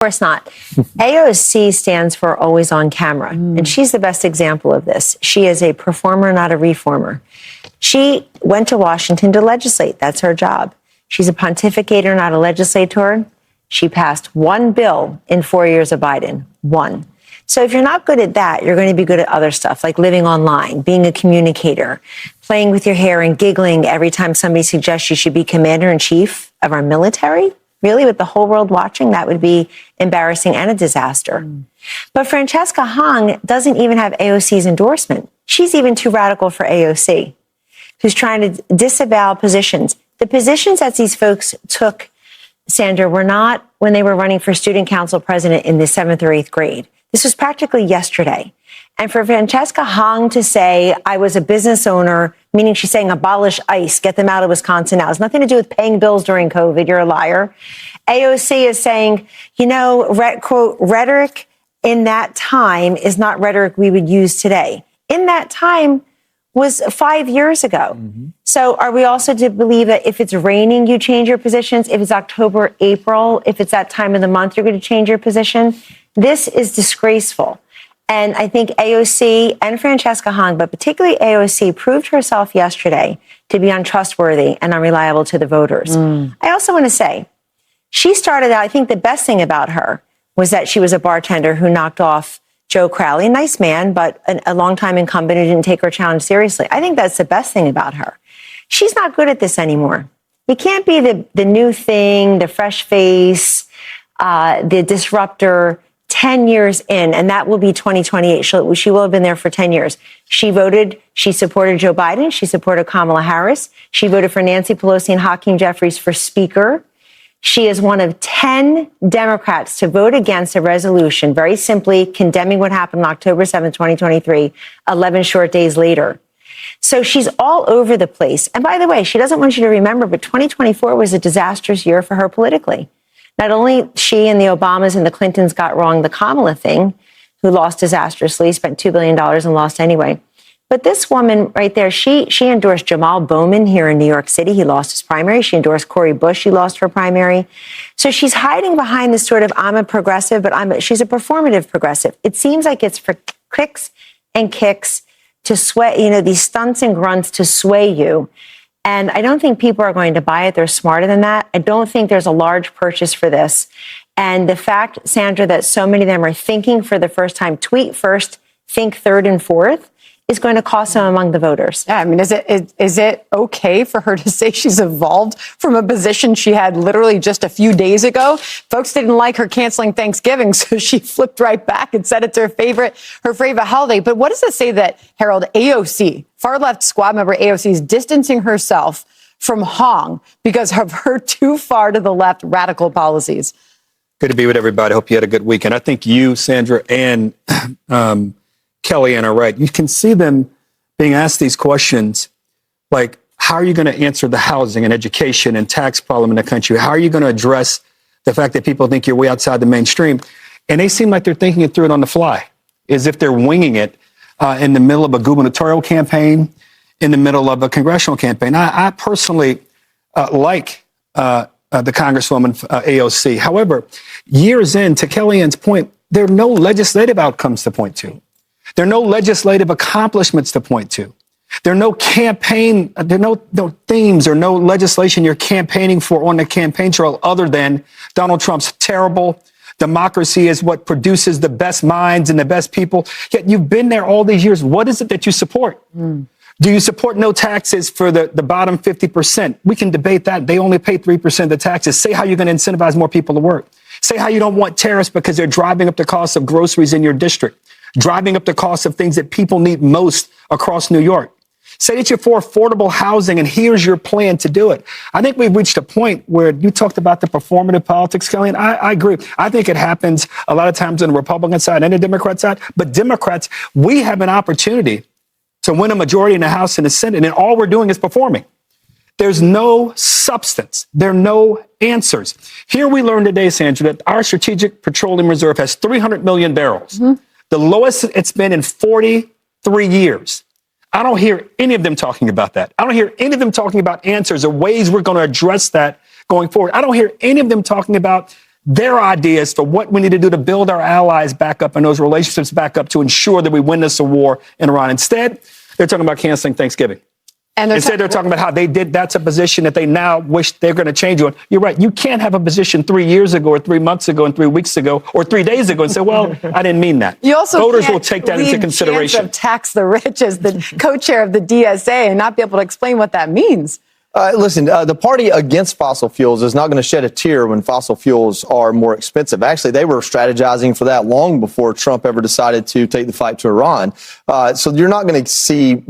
course not. AOC stands for always on camera, and she's the best example of this. She is a performer, not a reformer. She went to Washington to legislate. That's her job. She's a pontificator, not a legislator. She passed one bill in 4 years of Biden. One. So if you're not good at that, you're going to be good at other stuff, like living online, being a communicator, playing with your hair and giggling every time somebody suggests you should be commander-in-chief of our military. Really, with the whole world watching, that would be embarrassing and a disaster. But Francesca Hong doesn't even have AOC's endorsement. She's even too radical for AOC, who's trying to disavow positions. The positions that these folks took, Sandra, were not when they were running for student council president in the 7th or 8th grade. This was practically yesterday. And for Francesca Hong to say, I was a business owner, meaning she's saying abolish ICE, get them out of Wisconsin now. It has nothing to do with paying bills during COVID. You're a liar. AOC is saying, you know, quote, rhetoric in that time is not rhetoric we would use today. In that time was 5 years ago. So are we also to believe that if it's raining, you change your positions? If it's October, April, if it's that time of the month, you're going to change your position? This is disgraceful. And I think AOC and Francesca Hong, but particularly AOC, proved herself yesterday to be untrustworthy and unreliable to the voters. I also want to say, she started out, I think the best thing about her was that she was a bartender who knocked off Joe Crowley, a nice man, but a longtime incumbent who didn't take her challenge seriously. I think that's the best thing about her. She's not good at this anymore. You can't be the new thing, the fresh face, the disruptor 10 years in, and that will be 2028. She will have been there for 10 years. She supported Joe Biden. She supported Kamala Harris. She voted for Nancy Pelosi and Hakeem Jeffries for Speaker. She is one of 10 Democrats to vote against a resolution, very simply condemning what happened on October 7th, 2023, 11 short days later. So she's all over the place. And by the way, she doesn't want you to remember, but 2024 was a disastrous year for her politically. Not only she and the Obamas and the Clintons got wrong the Kamala thing, who lost disastrously, spent $2 billion and lost anyway. But this woman right there, she endorsed Jamal Bowman here in New York City. He lost his primary. She endorsed Cori Bush. She lost her primary. So she's hiding behind this sort of, I'm a progressive, but she's a performative progressive. It seems like it's for clicks and kicks to sway, these stunts and grunts to sway you. And I don't think people are going to buy it. They're smarter than that. I don't think there's a large purchase for this. And the fact, Sandra, that so many of them are thinking for the first time, tweet first, think third and fourth, is going to cost them among the voters. Yeah, I mean, is it okay for her to say she's evolved from a position she had literally just a few days ago? Folks didn't like her canceling Thanksgiving, so she flipped right back and said it's her favorite holiday. But what does it say that, Harold, AOC, far-left squad member AOC, is distancing herself from Hong because of her too far to the left radical policies? Good to be with everybody. Hope you had a good weekend. I think you, Sandra, and Kellyanne are right. You can see them being asked these questions like, how are you going to answer the housing and education and tax problem in the country? How are you going to address the fact that people think you're way outside the mainstream? And they seem like they're thinking it through it on the fly, as if they're winging it in the middle of a gubernatorial campaign, in the middle of a congressional campaign. I personally like the Congresswoman AOC. However, years in, to Kellyanne's point, there are no legislative outcomes to point to. There are no legislative accomplishments to point to. There are no campaign, there are no themes or no legislation you're campaigning for on the campaign trail other than Donald Trump's terrible. Democracy is what produces the best minds and the best people. Yet you've been there all these years. What is it that you support? Do you support no taxes for the bottom 50%? We can debate that. They only pay 3% of the taxes. Say how you're going to incentivize more people to work. Say how you don't want tariffs because they're driving up the cost of groceries in your district, driving up the cost of things that people need most across New York. Say that you're for affordable housing, and here's your plan to do it. I think we've reached a point where you talked about the performative politics, Kellyanne. I agree. I think it happens a lot of times on the Republican side and the Democrat side. But Democrats, we have an opportunity to win a majority in the House and the Senate, and all we're doing is performing. There's no substance. There are no answers. Here we learned today, Sandra, that our Strategic Petroleum Reserve has 300 million barrels, the lowest it's been in 43 years. I don't hear any of them talking about that. I don't hear any of them talking about answers or ways we're going to address that going forward. I don't hear any of them talking about their ideas for what we need to do to build our allies back up and those relationships back up to ensure that we win this war in Iran. Instead, they're talking about canceling Thanksgiving. And Instead, they're talking about how they did. That's a position that they now wish they're going to change on. You're right. You can't have a position 3 years ago or 3 months ago and 3 weeks ago or 3 days ago and say, well, I didn't mean that. You also Voters will take that into consideration. Of tax the rich as the co-chair of the DSA and not be able to explain what that means. Listen, the party against fossil fuels is not going to shed a tear when fossil fuels are more expensive. Actually, they were strategizing for that long before Trump ever decided to take the fight to Iran. So you're not going to see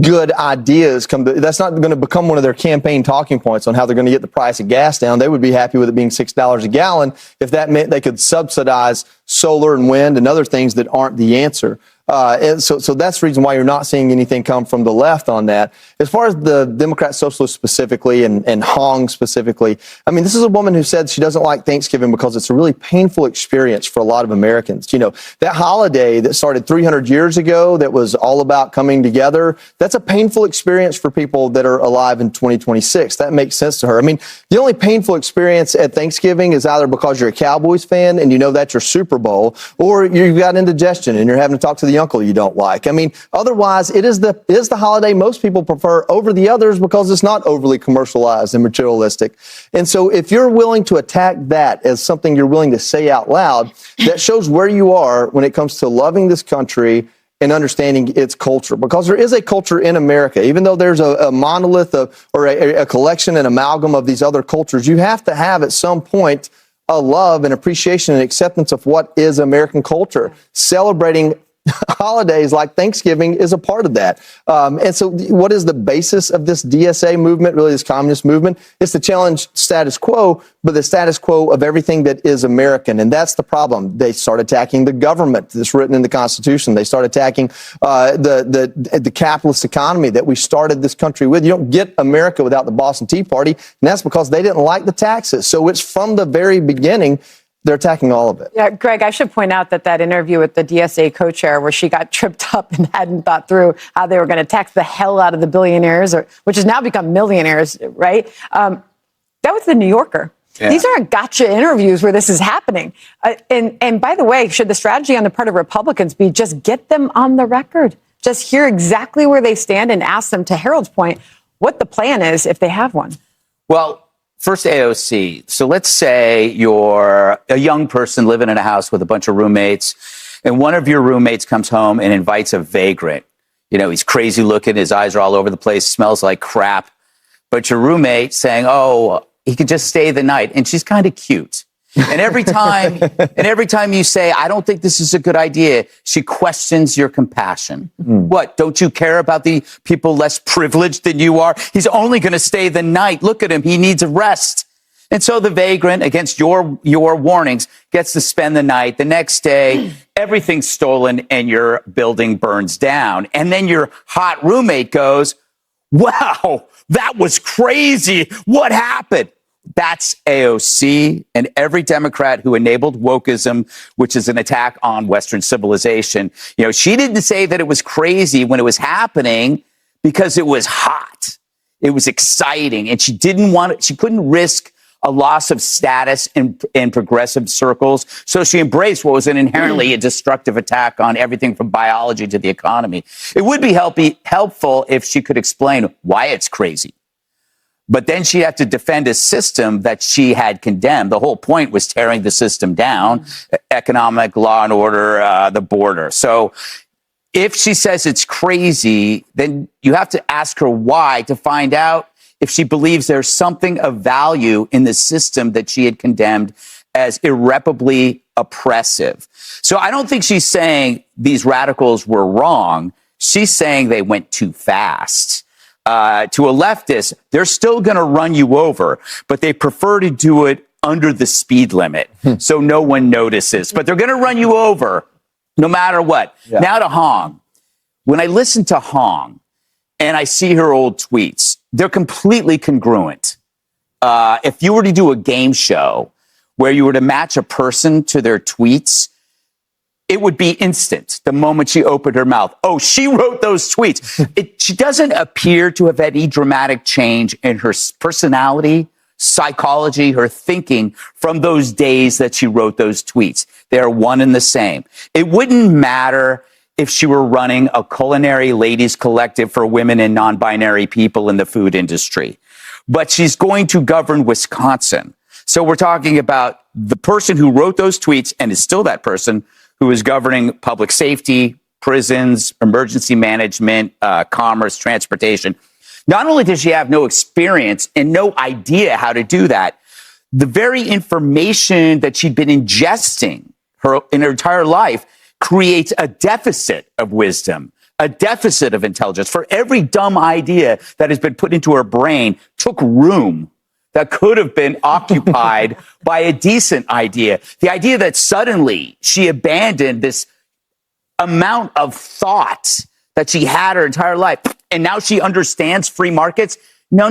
good ideas that's not going to become one of their campaign talking points on how they're going to get the price of gas down. They would be happy with it being $6 a gallon if that meant they could subsidize solar and wind and other things that aren't the answer. And so that's the reason why you're not seeing anything come from the left on that. As far as the Democrat Socialists specifically and Hong specifically, I mean, this is a woman who said she doesn't like Thanksgiving because it's a really painful experience for a lot of Americans. You know, that holiday that started 300 years ago that was all about coming together, that's a painful experience for people that are alive in 2026. That makes sense to her. I mean, the only painful experience at Thanksgiving is either because you're a Cowboys fan and you know that's your Super Bowl, or you've got indigestion and you're having to talk to the uncle you don't like. I mean, otherwise, it is the holiday most people prefer over the others because it's not overly commercialized and materialistic. And so if you're willing to attack that as something you're willing to say out loud, that shows where you are when it comes to loving this country and understanding its culture. Because there is a culture in America. Even though there's a monolith or a collection and amalgam of these other cultures, you have to have at some point a love and appreciation and acceptance of what is American culture. Celebrating holidays like Thanksgiving is a part of that. And so what is the basis of this DSA movement, really this communist movement? It's to challenge status quo, but the status quo of everything that is American. And that's the problem. They start attacking the government that's written in the Constitution. They start attacking the capitalist economy that we started this country with. You don't get America without the Boston Tea Party, and that's because they didn't like the taxes. So it's from the very beginning they're attacking all of it. Yeah, Greg, I should point out that interview with the DSA co-chair where she got tripped up and hadn't thought through how they were going to tax the hell out of the billionaires, which has now become millionaires, right? That was the New Yorker. Yeah. These aren't gotcha interviews where this is happening. And by the way, should the strategy on the part of Republicans be just get them on the record? Just hear exactly where they stand and ask them, to Harold's point, what the plan is if they have one? Well, first, AOC. So let's say you're a young person living in a house with a bunch of roommates, and one of your roommates comes home and invites a vagrant. You know, he's crazy looking, his eyes are all over the place, smells like crap. But your roommate saying, oh, he could just stay the night, and she's kind of cute. And every time you say, I don't think this is a good idea, she questions your compassion. What? Don't you care about the people less privileged than you are? He's only going to stay the night. Look at him. He needs a rest. And so the vagrant, against your warnings, gets to spend the night. The next day, everything's stolen and your building burns down. And then your hot roommate goes, wow, that was crazy. What happened? That's AOC and every Democrat who enabled wokeism, which is an attack on Western civilization. You know, she didn't say that it was crazy when it was happening because it was hot. It was exciting. And she couldn't risk a loss of status in progressive circles. So she embraced what was an inherently a destructive attack on everything from biology to the economy. It would be helpful if she could explain why it's crazy. But then she'd have to defend a system that she had condemned. The whole point was tearing the system down, economic, law and order, the border. So if she says it's crazy, then you have to ask her why to find out if she believes there's something of value in the system that she had condemned as irreparably oppressive. So I don't think she's saying these radicals were wrong. She's saying they went too fast. To a leftist, they're still going to run you over, but they prefer to do it under the speed limit so no one notices. But they're going to run you over no matter what. Yeah. Now to Hong. When I listen to Hong and I see her old tweets, they're completely congruent. If you were to do a game show where you were to match a person to their tweets, it would be instant the moment she opened her mouth. Oh, she wrote those tweets. She doesn't appear to have had any dramatic change in her personality, psychology, her thinking from those days that she wrote those tweets. They're one and the same. It wouldn't matter if she were running a culinary ladies collective for women and non-binary people in the food industry. But she's going to govern Wisconsin. So we're talking about the person who wrote those tweets and is still that person who is governing public safety, prisons, emergency management, commerce, transportation. Not only does she have no experience and no idea how to do that, the very information that she'd been ingesting in her entire life creates a deficit of wisdom, a deficit of intelligence. For every dumb idea that has been put into her brain took room that could have been occupied by a decent idea. The idea that suddenly she abandoned this amount of thought that she had her entire life, and now she understands free markets. No.